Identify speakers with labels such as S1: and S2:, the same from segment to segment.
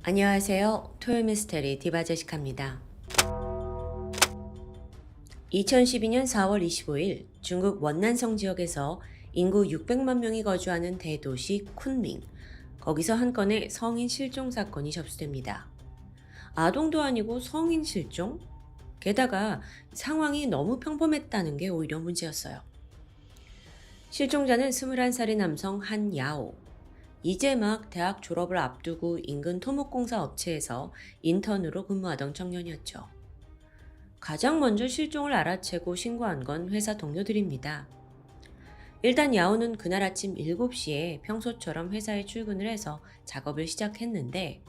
S1: 안녕하세요. 토요 미스테리 디바제시카입니다. 2012년 4월 25일 중국 원난성 지역에서 인구 600만 명이 거주하는 대도시 쿤밍. 거기서 한 건의 성인 실종 사건이 접수됩니다. 아동도 아니고 성인 실종? 게다가 상황이 너무 평범했다는 게 오히려 문제였어요. 실종자는 21살의 남성 한야오. 이제 막 대학 졸업을 앞두고 인근 토목공사 업체에서 인턴으로 근무하던 청년이었죠. 가장 먼저 실종을 알아채고 신고한 건 회사 동료들입니다. 일단 야오는 그날 아침 7시에 평소처럼 회사에 출근을 해서 작업을 시작했는데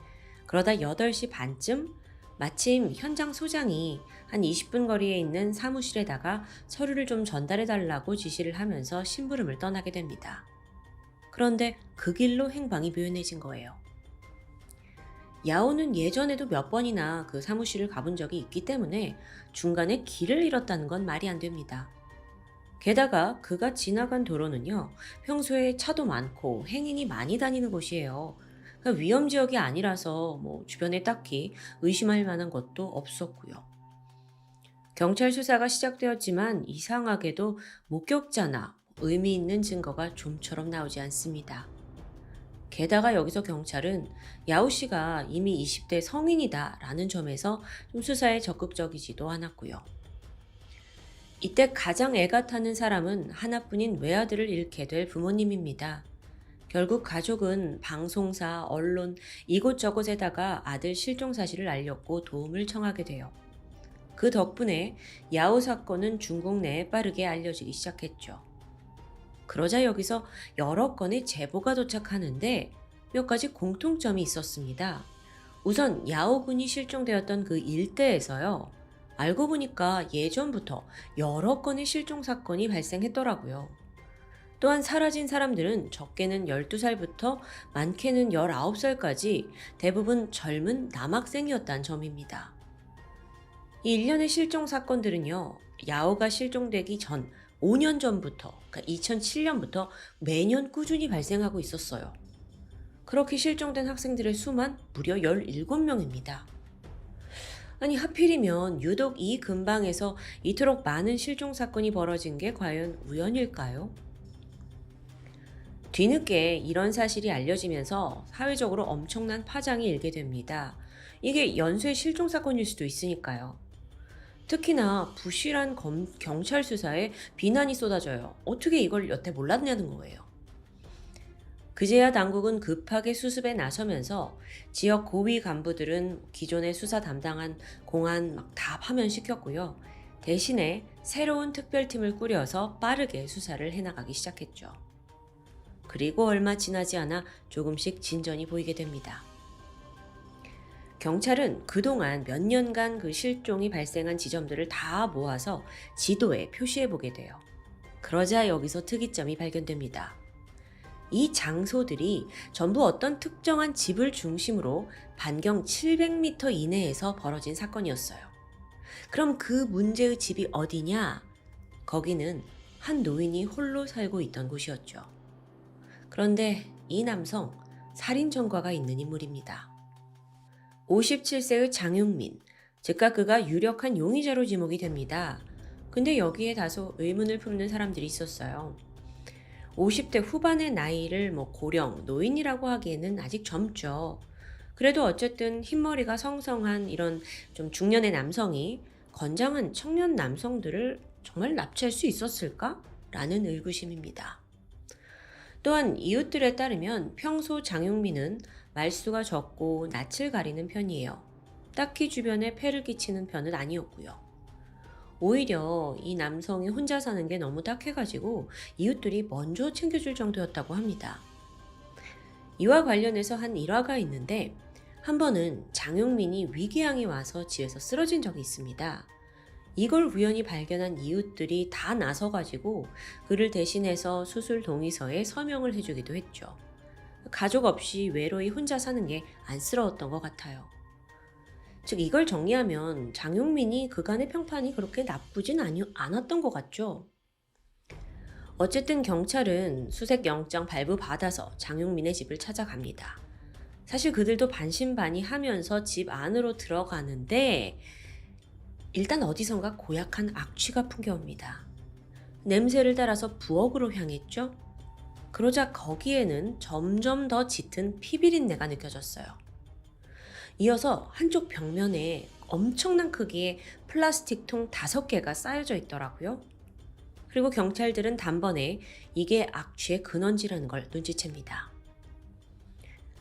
S1: 그러다 8시 반쯤 마침 현장 소장이 한 20분 거리에 있는 사무실에다가 서류를 좀 전달해달라고 지시를 하면서 심부름을 떠나게 됩니다. 그런데 그 길로 행방이 묘연해진 거예요. 야오는 예전에도 몇 번이나 그 사무실을 가본 적이 있기 때문에 중간에 길을 잃었다는 건 말이 안 됩니다. 게다가 그가 지나간 도로는요, 평소에 차도 많고 행인이 많이 다니는 곳이에요. 그러니까 위험 지역이 아니라서 주변에 딱히 의심할 만한 것도 없었고요. 경찰 수사가 시작되었지만 이상하게도 목격자나 의미 있는 증거가 좀처럼 나오지 않습니다. 게다가 여기서 경찰은 야오 씨가 이미 20대 성인이다 라는 점에서 좀 수사에 적극적이지도 않았고요. 이때 가장 애가 타는 사람은 하나뿐인 외아들을 잃게 될 부모님입니다. 결국 가족은 방송사, 언론 이곳저곳에다가 아들 실종 사실을 알렸고 도움을 청하게 돼요. 그 덕분에 야오 사건은 중국 내에 빠르게 알려지기 시작했죠. 그러자 여기서 여러 건의 제보가 도착하는데 몇 가지 공통점이 있었습니다. 우선 야오군이 실종되었던 그 일대에서요. 알고 보니까 예전부터 여러 건의 실종 사건이 발생했더라고요. 또한 사라진 사람들은 적게는 12살부터 많게는 19살까지 대부분 젊은 남학생이었다는 점입니다. 이 일련의 실종 사건들은요. 야오가 실종되기 전 5년 전부터, 그러니까 2007년부터 매년 꾸준히 발생하고 있었어요. 그렇게 실종된 학생들의 수만 무려 17명입니다. 아니 하필이면 유독 이 근방에서 이토록 많은 실종 사건이 벌어진 게 과연 우연일까요? 뒤늦게 이런 사실이 알려지면서 사회적으로 엄청난 파장이 일게 됩니다. 이게 연쇄 실종 사건일 수도 있으니까요. 특히나 부실한 경찰 수사에 비난이 쏟아져요. 어떻게 이걸 여태 몰랐냐는 거예요. 그제야 당국은 급하게 수습에 나서면서 지역 고위 간부들은 기존에 수사 담당한 공안 다 파면시켰고요. 대신에 새로운 특별팀을 꾸려서 빠르게 수사를 해나가기 시작했죠. 그리고 얼마 지나지 않아 조금씩 진전이 보이게 됩니다. 경찰은 그동안 몇 년간 그 실종이 발생한 지점들을 다 모아서 지도에 표시해 보게 돼요. 그러자 여기서 특이점이 발견됩니다. 이 장소들이 전부 어떤 특정한 집을 중심으로 반경 700m 이내에서 벌어진 사건이었어요. 그럼 그 문제의 집이 어디냐? 거기는 한 노인이 홀로 살고 있던 곳이었죠. 그런데 이 남성, 살인 전과가 있는 인물입니다. 57세의 장용민, 즉각 그가 유력한 용의자로 지목이 됩니다. 근데 여기에 다소 의문을 품는 사람들이 있었어요. 50대 후반의 나이를 고령, 노인이라고 하기에는 아직 젊죠. 그래도 어쨌든 흰머리가 성성한 이런 좀 중년의 남성이 건장한 청년 남성들을 정말 납치할 수 있었을까? 라는 의구심입니다. 또한 이웃들에 따르면 평소 장용민은 말수가 적고 낯을 가리는 편이에요. 딱히 주변에 폐를 끼치는 편은 아니었고요. 오히려 이 남성이 혼자 사는 게 너무 딱해가지고 이웃들이 먼저 챙겨줄 정도였다고 합니다. 이와 관련해서 한 일화가 있는데 한 번은 장용민이 위궤양이 와서 집에서 쓰러진 적이 있습니다. 이걸 우연히 발견한 이웃들이 다 나서가지고 그를 대신해서 수술 동의서에 서명을 해주기도 했죠. 가족 없이 외로이 혼자 사는 게 안쓰러웠던 것 같아요. 즉 이걸 정리하면 장용민이 그간의 평판이 그렇게 나쁘진 않았던 것 같죠. 어쨌든 경찰은 수색 영장 발부받아서 장용민의 집을 찾아갑니다. 사실 그들도 반신반의하면서 집 안으로 들어가는데 일단 어디선가 고약한 악취가 풍겨옵니다. 냄새를 따라서 부엌으로 향했죠. 그러자 거기에는 점점 더 짙은 피비린내가 느껴졌어요. 이어서 한쪽 벽면에 엄청난 크기의 플라스틱 통 5개가 쌓여져 있더라고요. 그리고 경찰들은 단번에 이게 악취의 근원지라는 걸 눈치챕니다.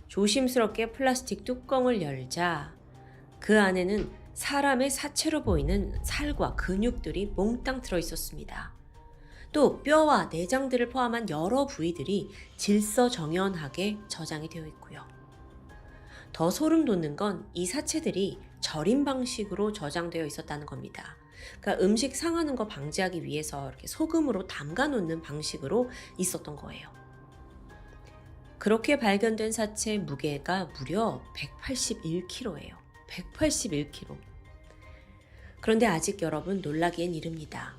S1: 조심스럽게 플라스틱 뚜껑을 열자 그 안에는 사람의 사체로 보이는 살과 근육들이 몽땅 들어 있었습니다. 또 뼈와 내장들을 포함한 여러 부위들이 질서정연하게 저장이 되어 있고요. 더 소름 돋는 건 이 사체들이 절임 방식으로 저장되어 있었다는 겁니다. 그러니까 음식 상하는 거 방지하기 위해서 이렇게 소금으로 담가 놓는 방식으로 있었던 거예요. 그렇게 발견된 사체의 무게가 무려 181kg예요. 181kg. 그런데 아직 여러분 놀라기엔 이릅니다.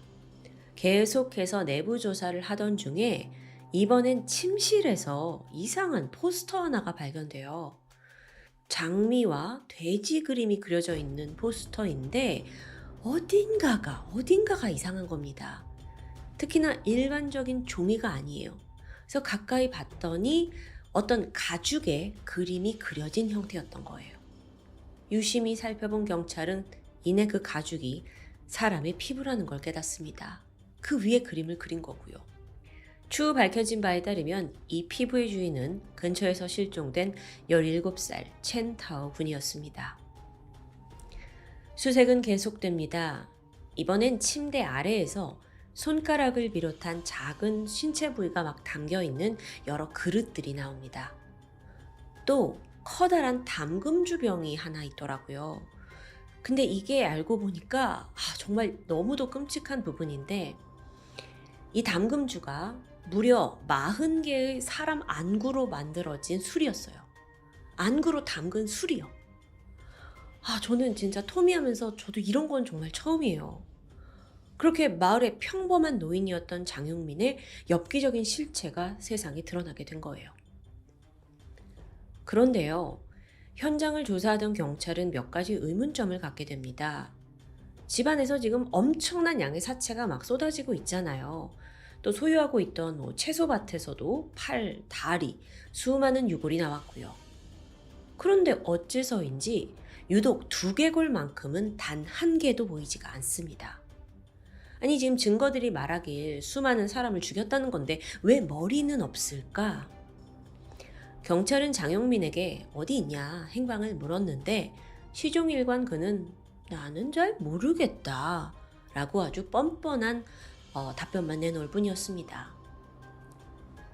S1: 계속해서 내부 조사를 하던 중에 이번엔 침실에서 이상한 포스터 하나가 발견돼요. 장미와 돼지 그림이 그려져 있는 포스터인데 어딘가가 이상한 겁니다. 특히나 일반적인 종이가 아니에요. 그래서 가까이 봤더니 어떤 가죽의 그림이 그려진 형태였던 거예요. 유심히 살펴본 경찰은 이내 그 가죽이 사람의 피부라는 걸 깨닫습니다. 그 위에 그림을 그린 거고요. 추후 밝혀진 바에 따르면 이 피부의 주인은 근처에서 실종된 17살 첸 타오 군이었습니다. 수색은 계속됩니다. 이번엔 침대 아래에서 손가락을 비롯한 작은 신체 부위가 막 담겨있는 여러 그릇들이 나옵니다. 또 커다란 담금주병이 하나 있더라고요. 근데 이게 알고 보니까 정말 너무도 끔찍한 부분인데 이 담금주가 무려 40개의 사람 안구로 만들어진 술이었어요. 안구로 담근 술이요. 저는 진짜 토미하면서 저도 이런 건 정말 처음이에요. 그렇게 마을의 평범한 노인이었던 장용민의 엽기적인 실체가 세상에 드러나게 된 거예요. 그런데요, 현장을 조사하던 경찰은 몇 가지 의문점을 갖게 됩니다. 집안에서 지금 엄청난 양의 사체가 막 쏟아지고 있잖아요. 또 소유하고 있던 채소밭에서도 팔, 다리, 수많은 유골이 나왔고요. 그런데 어째서인지 유독 두개골만큼은 단 한 개도 보이지가 않습니다. 아니 지금 증거들이 말하길 수많은 사람을 죽였다는 건데 왜 머리는 없을까? 경찰은 장용민에게 어디 있냐 행방을 물었는데 시종일관 그는 나는 잘 모르겠다 라고 아주 뻔뻔한 답변만 내놓을 뿐이었습니다.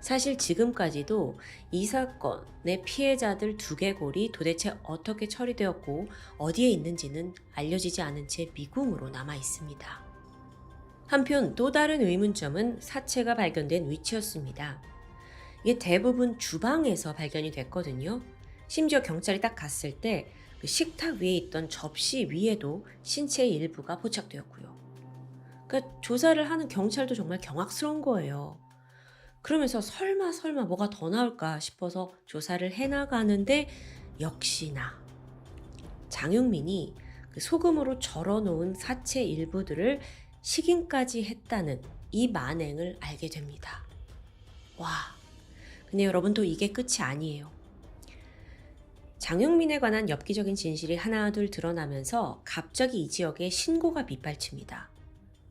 S1: 사실 지금까지도 이 사건의 피해자들 두개골이 도대체 어떻게 처리되었고 어디에 있는지는 알려지지 않은 채 미궁으로 남아 있습니다. 한편 또 다른 의문점은 사체가 발견된 위치였습니다. 이게 대부분 주방에서 발견이 됐거든요. 심지어 경찰이 딱 갔을 때 그 식탁 위에 있던 접시 위에도 신체의 일부가 포착되었고요. 그러니까 조사를 하는 경찰도 정말 경악스러운 거예요. 그러면서 설마 뭐가 더 나올까 싶어서 조사를 해나가는데 역시나 장용민이 그 소금으로 절어놓은 사체 일부들을 식인까지 했다는 이 만행을 알게 됩니다. 와, 근데 여러분 또 이게 끝이 아니에요. 장용민에 관한 엽기적인 진실이 하나둘 드러나면서 갑자기 이 지역에 신고가 빗발칩니다.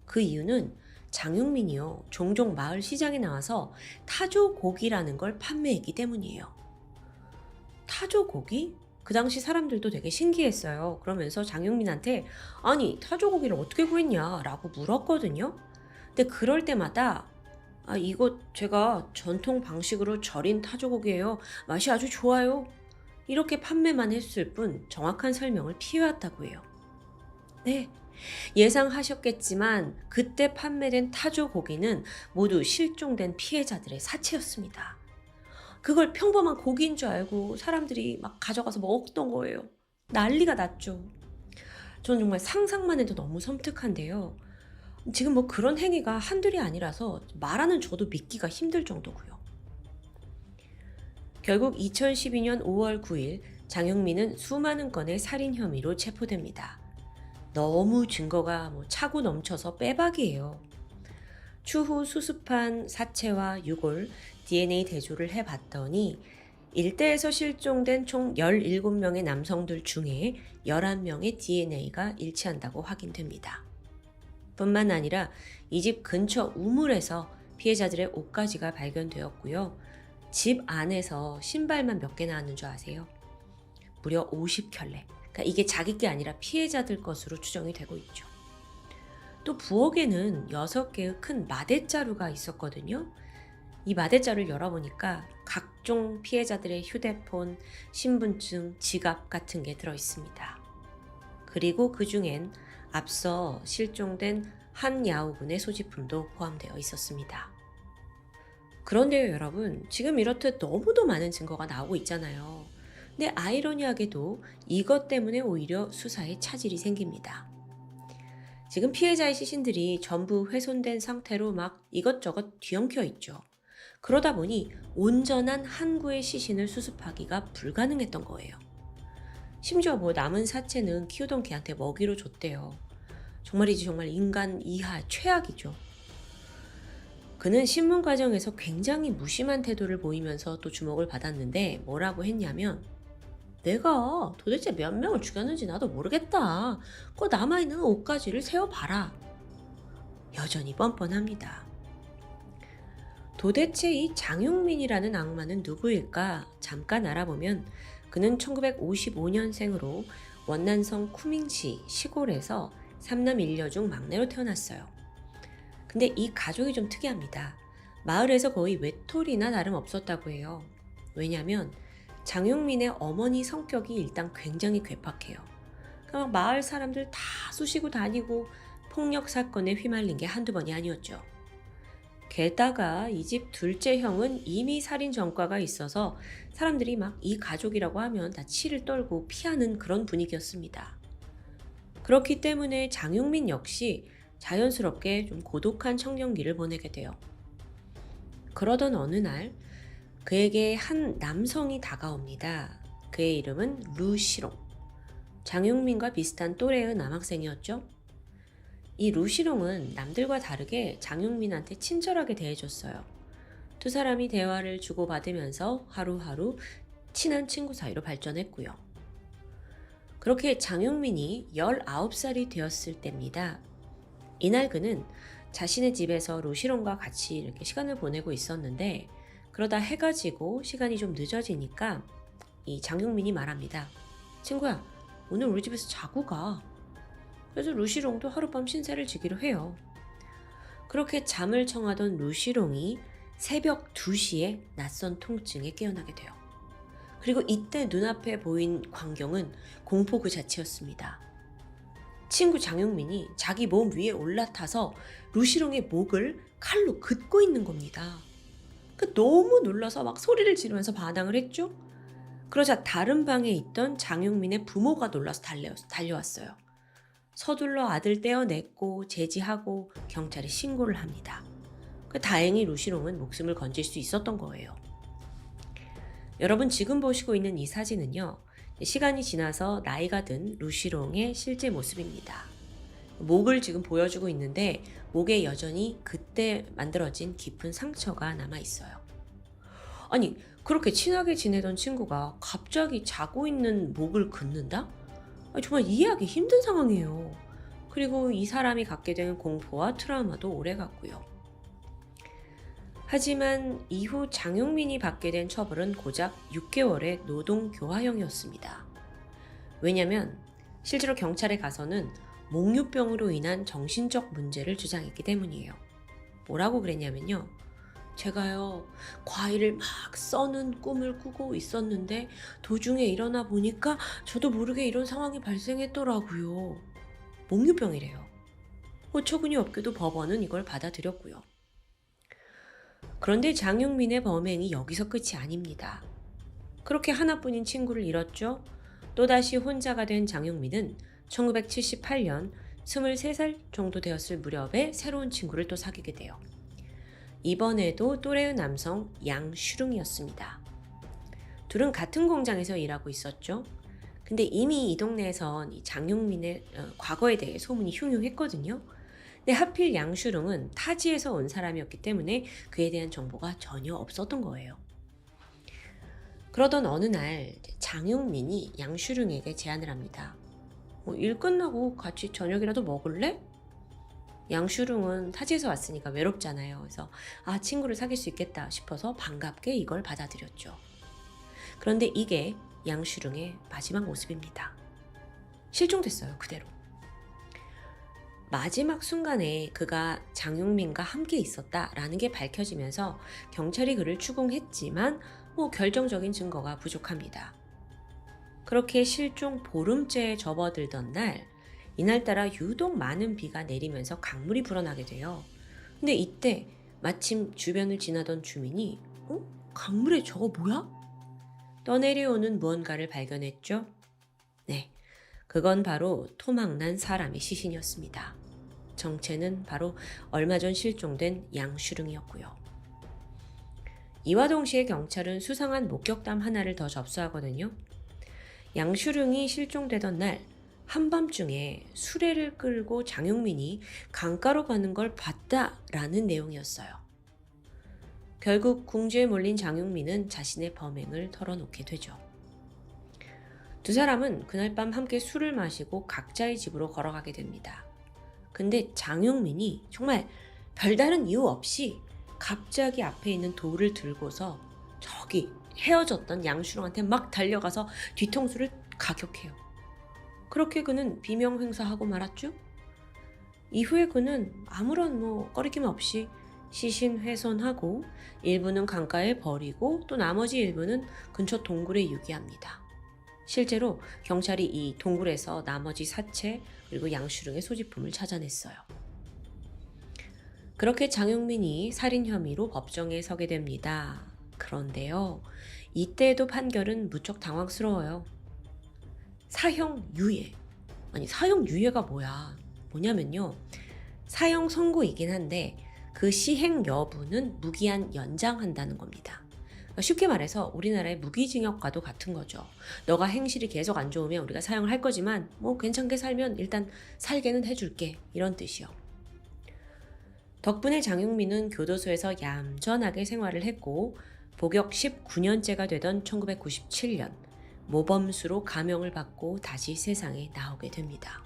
S1: 그 이유는 장용민이요 종종 마을 시장에 나와서 타조고기라는 걸 판매했기 때문이에요. 타조고기? 그 당시 사람들도 되게 신기했어요. 그러면서 장용민한테 아니 타조고기를 어떻게 구했냐 라고 물었거든요. 근데 그럴 때마다 이거 제가 전통 방식으로 절인 타조고기예요. 맛이 아주 좋아요. 이렇게 판매만 했을 뿐 정확한 설명을 피해왔다고 해요. 네, 예상하셨겠지만 그때 판매된 타조고기는 모두 실종된 피해자들의 사체였습니다. 그걸 평범한 고기인 줄 알고 사람들이 막 가져가서 먹었던 거예요. 난리가 났죠. 저는 정말 상상만 해도 너무 섬뜩한데요. 지금 뭐 그런 행위가 한둘이 아니라서 말하는 저도 믿기가 힘들 정도고요. 결국 2012년 5월 9일 장영민은 수많은 건의 살인 혐의로 체포됩니다. 너무 증거가 차고 넘쳐서 빼박이에요. 추후 수습한 사체와 유골, DNA 대조를 해봤더니 일대에서 실종된 총 17명의 남성들 중에 11명의 DNA가 일치한다고 확인됩니다. 뿐만 아니라 이 집 근처 우물에서 피해자들의 옷가지가 발견되었고요. 집 안에서 신발만 몇 개 나왔는 줄 아세요? 무려 50켤레. 그러니까 이게 자기 게 아니라 피해자들 것으로 추정이 되고 있죠. 또 부엌에는 6개의 큰 마대자루가 있었거든요. 이 마대자루를 열어보니까 각종 피해자들의 휴대폰, 신분증, 지갑 같은 게 들어있습니다. 그리고 그 중엔 앞서 실종된 한 야후군의 소지품도 포함되어 있었습니다. 그런데요, 여러분, 지금 이렇듯 너무도 많은 증거가 나오고 있잖아요. 근데 아이러니하게도 이것 때문에 오히려 수사에 차질이 생깁니다. 지금 피해자의 시신들이 전부 훼손된 상태로 막 이것저것 뒤엉켜 있죠. 그러다 보니 온전한 한 구의 시신을 수습하기가 불가능했던 거예요. 심지어 남은 사체는 키우던 개한테 먹이로 줬대요. 정말이지 정말 인간 이하 최악이죠. 그는 신문 과정에서 굉장히 무심한 태도를 보이면서 또 주목을 받았는데 뭐라고 했냐면, 내가 도대체 몇 명을 죽였는지 나도 모르겠다. 그 남아있는 옷가지를 세어봐라. 여전히 뻔뻔합니다. 도대체 이 장용민이라는 악마는 누구일까? 잠깐 알아보면 그는 1955년생으로 원난성 쿠밍시 시골에서 3남 1녀 중 막내로 태어났어요. 근데 이 가족이 좀 특이합니다. 마을에서 거의 외톨이나 다름 없었다고 해요. 왜냐면 장용민의 어머니 성격이 일단 굉장히 괴팍해요. 그러니까 마을 사람들 다 쑤시고 다니고 폭력 사건에 휘말린 게 한두 번이 아니었죠. 게다가 이 집 둘째 형은 이미 살인 전과가 있어서 사람들이 막 이 가족이라고 하면 다 치를 떨고 피하는 그런 분위기였습니다. 그렇기 때문에 장용민 역시 자연스럽게 좀 고독한 청년기를 보내게 돼요. 그러던 어느 날 그에게 한 남성이 다가옵니다. 그의 이름은 루시롱. 장용민과 비슷한 또래의 남학생이었죠. 이 루시롱은 남들과 다르게 장용민한테 친절하게 대해줬어요. 두 사람이 대화를 주고받으면서 하루하루 친한 친구 사이로 발전했고요. 그렇게 장용민이 19살이 되었을 때입니다. 이날 그는 자신의 집에서 루시롱과 같이 이렇게 시간을 보내고 있었는데, 그러다 해가 지고 시간이 좀 늦어지니까 이 장용민이 말합니다. 친구야, 오늘 우리 집에서 자고 가. 그래서 루시롱도 하룻밤 신세를 지기로 해요. 그렇게 잠을 청하던 루시롱이 새벽 2시에 낯선 통증에 깨어나게 돼요. 그리고 이때 눈앞에 보인 광경은 공포 그 자체였습니다. 친구 장용민이 자기 몸 위에 올라타서 루시롱의 목을 칼로 긋고 있는 겁니다. 너무 놀라서 막 소리를 지르면서 반항을 했죠. 그러자 다른 방에 있던 장용민의 부모가 놀라서 달려왔어요. 서둘러 아들 떼어냈고 제지하고 경찰에 신고를 합니다. 다행히 루시롱은 목숨을 건질 수 있었던 거예요. 여러분, 지금 보시고 있는 이 사진은요, 시간이 지나서 나이가 든 루시롱의 실제 모습입니다. 목을 지금 보여주고 있는데 목에 여전히 그때 만들어진 깊은 상처가 남아있어요. 아니, 그렇게 친하게 지내던 친구가 갑자기 자고 있는 목을 긋는다? 정말 이해하기 힘든 상황이에요. 그리고 이 사람이 갖게 된 공포와 트라우마도 오래갔고요. 하지만 이후 장용민이 받게 된 처벌은 고작 6개월의 노동교화형이었습니다. 왜냐면 실제로 경찰에 가서는 몽유병으로 인한 정신적 문제를 주장했기 때문이에요. 뭐라고 그랬냐면요. 제가요, 과일을 막 써는 꿈을 꾸고 있었는데 도중에 일어나 보니까 저도 모르게 이런 상황이 발생했더라고요. 몽유병이래요. 어처구니 없게도 법원은 이걸 받아들였고요. 그런데 장용민의 범행이 여기서 끝이 아닙니다. 그렇게 하나뿐인 친구를 잃었죠. 또다시 혼자가 된 장용민은 1978년 23살 정도 되었을 무렵에 새로운 친구를 또 사귀게 돼요. 이번에도 또래의 남성 양슈룽이었습니다. 둘은 같은 공장에서 일하고 있었죠. 근데 이미 이 동네에선 이 장용민의 과거에 대해 소문이 흉흉했거든요. 근데 하필 양슈룽은 타지에서 온 사람이었기 때문에 그에 대한 정보가 전혀 없었던 거예요. 그러던 어느 날 장용민이 양슈룽에게 제안을 합니다. 일 끝나고 같이 저녁이라도 먹을래? 양슈룽은 타지에서 왔으니까 외롭잖아요. 그래서 친구를 사귈 수 있겠다 싶어서 반갑게 이걸 받아들였죠. 그런데 이게 양슈룽의 마지막 모습입니다. 실종됐어요, 그대로. 마지막 순간에 그가 장용민과 함께 있었다라는 게 밝혀지면서 경찰이 그를 추궁했지만 결정적인 증거가 부족합니다. 그렇게 실종 보름째에 접어들던 날, 이날따라 유독 많은 비가 내리면서 강물이 불어나게 돼요. 근데 이때 마침 주변을 지나던 주민이 강물에 저거 뭐야? 떠내려오는 무언가를 발견했죠. 네, 그건 바로 토막난 사람의 시신이었습니다. 정체는 바로 얼마 전 실종된 양슈룽이었고요. 이와 동시에 경찰은 수상한 목격담 하나를 더 접수하거든요. 양슈룽이 실종되던 날 한밤중에 수레를 끌고 장용민이 강가로 가는 걸 봤다라는 내용이었어요. 결국 궁지에 몰린 장용민은 자신의 범행을 털어놓게 되죠. 두 사람은 그날 밤 함께 술을 마시고 각자의 집으로 걸어가게 됩니다. 근데 장용민이 정말 별다른 이유 없이 갑자기 앞에 있는 돌을 들고서 저기 헤어졌던 양슈룽한테 막 달려가서 뒤통수를 가격해요. 그렇게 그는 비명행사하고 말았죠. 이후에 그는 아무런 꺼리낌 없이 시신 훼손하고 일부는 강가에 버리고 또 나머지 일부는 근처 동굴에 유기합니다. 실제로 경찰이 이 동굴에서 나머지 사체 그리고 양슈룽의 소지품을 찾아냈어요. 그렇게 장용민이 살인 혐의로 법정에 서게 됩니다. 그런데요, 이때도 판결은 무척 당황스러워요. 사형유예. 아니, 사형유예가 뭐냐면요, 사형 선고이긴 한데 그 시행 여부는 무기한 연장한다는 겁니다. 그러니까 쉽게 말해서 우리나라의 무기징역과도 같은 거죠. 너가 행실이 계속 안 좋으면 우리가 사형을 할 거지만 괜찮게 살면 일단 살게는 해줄게, 이런 뜻이요. 덕분에 장용민은 교도소에서 얌전하게 생활을 했고 복역 19년째가 되던 1997년 모범수로 감형을 받고 다시 세상에 나오게 됩니다.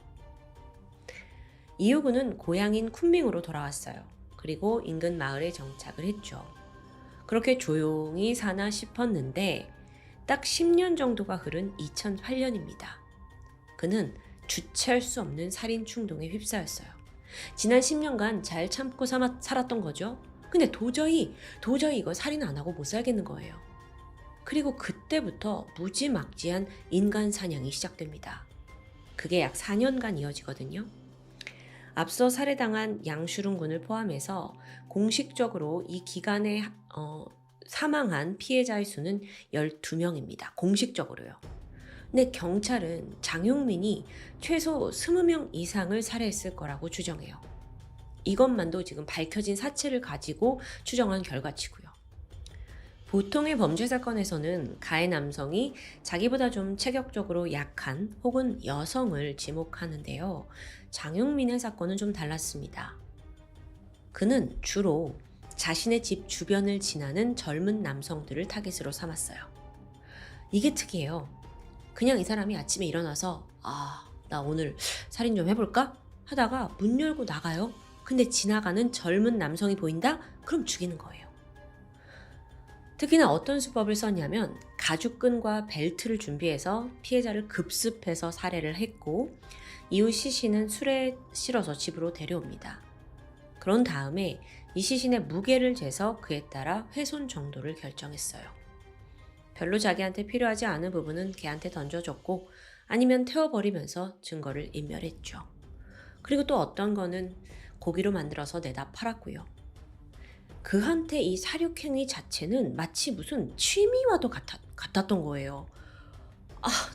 S1: 이후 그는 고향인 쿤밍으로 돌아왔어요. 그리고 인근 마을에 정착을 했죠. 그렇게 조용히 사나 싶었는데 딱 10년 정도가 흐른 2008년입니다. 그는 주체할 수 없는 살인 충동에 휩싸였어요. 지난 10년간 잘 참고 살았던 거죠. 근데 도저히 이거 살인 안 하고 못 살겠는 거예요. 그리고 그때부터 무지막지한 인간 사냥이 시작됩니다. 그게 약 4년간 이어지거든요. 앞서 살해당한 양슈룽 군을 포함해서 공식적으로 이 기간에 사망한 피해자의 수는 12명입니다. 공식적으로요. 근데 경찰은 장용민이 최소 20명 이상을 살해했을 거라고 추정해요. 이것만도 지금 밝혀진 사체를 가지고 추정한 결과치고요. 보통의 범죄 사건에서는 가해 남성이 자기보다 좀 체격적으로 약한 혹은 여성을 지목하는데요. 장용민의 사건은 좀 달랐습니다. 그는 주로 자신의 집 주변을 지나는 젊은 남성들을 타깃으로 삼았어요. 이게 특이해요. 그냥 이 사람이 아침에 일어나서 나 오늘 살인 좀 해볼까? 하다가 문 열고 나가요. 근데 지나가는 젊은 남성이 보인다? 그럼 죽이는 거예요. 특히나 어떤 수법을 썼냐면 가죽끈과 벨트를 준비해서 피해자를 급습해서 살해를 했고 이후 시신은 술에 실어서 집으로 데려옵니다. 그런 다음에 이 시신의 무게를 재서 그에 따라 훼손 정도를 결정했어요. 별로 자기한테 필요하지 않은 부분은 걔한테 던져줬고 아니면 태워버리면서 증거를 인멸했죠. 그리고 또 어떤 거는 고기로 만들어서 내다 팔았고요. 그한테 이 사륙행위 자체는 마치 무슨 취미와도 같았던 거예요.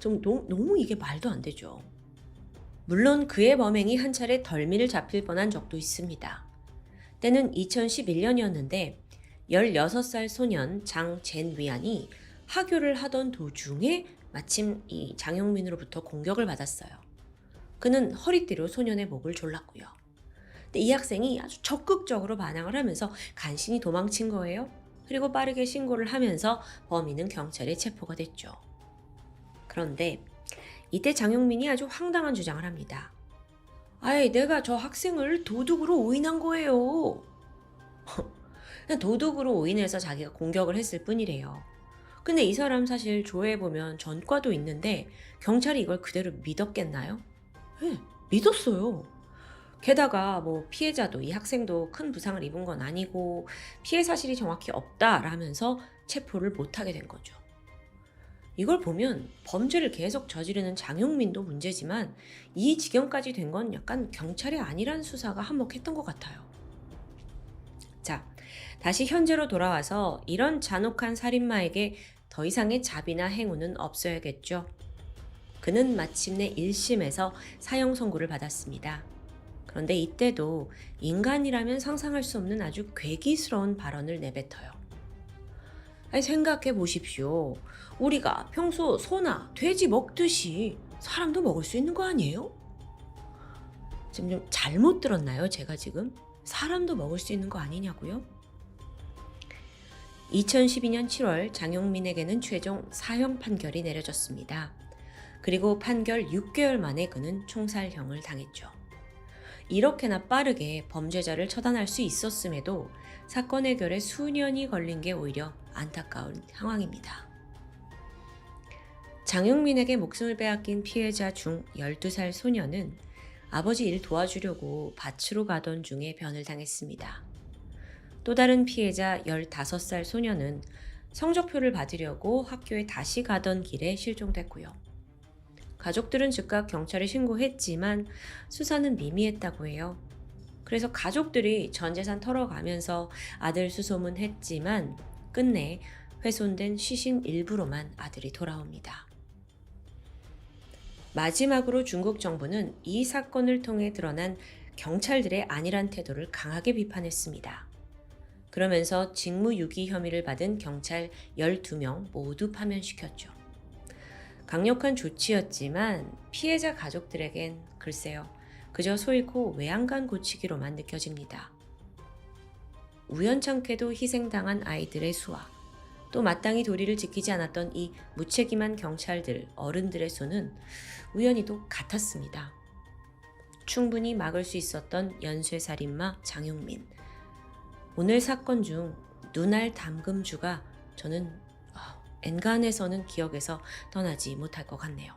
S1: 좀 너무 이게 말도 안 되죠. 물론 그의 범행이 한 차례 덜미를 잡힐 뻔한 적도 있습니다. 때는 2011년이었는데 16살 소년 장젠위안이 하교를 하던 도중에 마침 이 장영민으로부터 공격을 받았어요. 그는 허리띠로 소년의 목을 졸랐고요. 근데 이 학생이 아주 적극적으로 반항을 하면서 간신히 도망친 거예요. 그리고 빠르게 신고를 하면서 범인은 경찰에 체포가 됐죠. 그런데 이때 장영민이 아주 황당한 주장을 합니다. 아이, 내가 저 학생을 도둑으로 오인한 거예요. 그냥 도둑으로 오인해서 자기가 공격을 했을 뿐이래요. 근데 이 사람 사실 조회해보면 전과도 있는데 경찰이 이걸 그대로 믿었겠나요? 네, 믿었어요. 게다가 뭐 피해자도 이 학생도 큰 부상을 입은 건 아니고 피해 사실이 정확히 없다라면서 체포를 못하게 된 거죠. 이걸 보면 범죄를 계속 저지르는 장용민도 문제지만 이 지경까지 된 건 약간 경찰이 아니란 수사가 한몫했던 것 같아요. 자, 다시 현재로 돌아와서 이런 잔혹한 살인마에게 더 이상의 자비나 행운은 없어야겠죠. 그는 마침내 1심에서 사형 선고를 받았습니다. 그런데 이때도 인간이라면 상상할 수 없는 아주 괴기스러운 발언을 내뱉어요. 아니, 생각해 보십시오. 우리가 평소 소나 돼지 먹듯이 사람도 먹을 수 있는 거 아니에요? 지금 좀 잘못 들었나요? 제가 지금? 사람도 먹을 수 있는 거 아니냐고요? 2012년 7월 장용민에게는 최종 사형 판결이 내려졌습니다. 그리고 판결 6개월 만에 그는 총살형을 당했죠. 이렇게나 빠르게 범죄자를 처단할 수 있었음에도 사건 해결에 수년이 걸린 게 오히려 안타까운 상황입니다. 장용민에게 목숨을 빼앗긴 피해자 중 12살 소년은 아버지 일 도와주려고 밭으로 가던 중에 변을 당했습니다. 또 다른 피해자 15살 소년은 성적표를 받으려고 학교에 다시 가던 길에 실종됐고요. 가족들은 즉각 경찰에 신고했지만 수사는 미미했다고 해요. 그래서 가족들이 전 재산 털어가면서 아들 수소문했지만 끝내 훼손된 시신 일부로만 아들이 돌아옵니다. 마지막으로 중국 정부는 이 사건을 통해 드러난 경찰들의 안일한 태도를 강하게 비판했습니다. 그러면서 직무유기 혐의를 받은 경찰 12명 모두 파면시켰죠. 강력한 조치였지만 피해자 가족들에겐 글쎄요, 그저 소잃고 외양간 고치기로만 느껴집니다. 우연찮게도 희생당한 아이들의 수와 또 마땅히 도리를 지키지 않았던 이 무책임한 경찰들, 어른들의 수는 우연히도 같았습니다. 충분히 막을 수 있었던 연쇄살인마 장용민. 오늘 사건 중 눈알 담금주가 저는 엔간해서는 기억에서 떠나지 못할 것 같네요.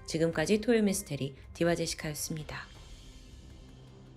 S1: 지금까지 토요 미스테리 디바제시카였습니다.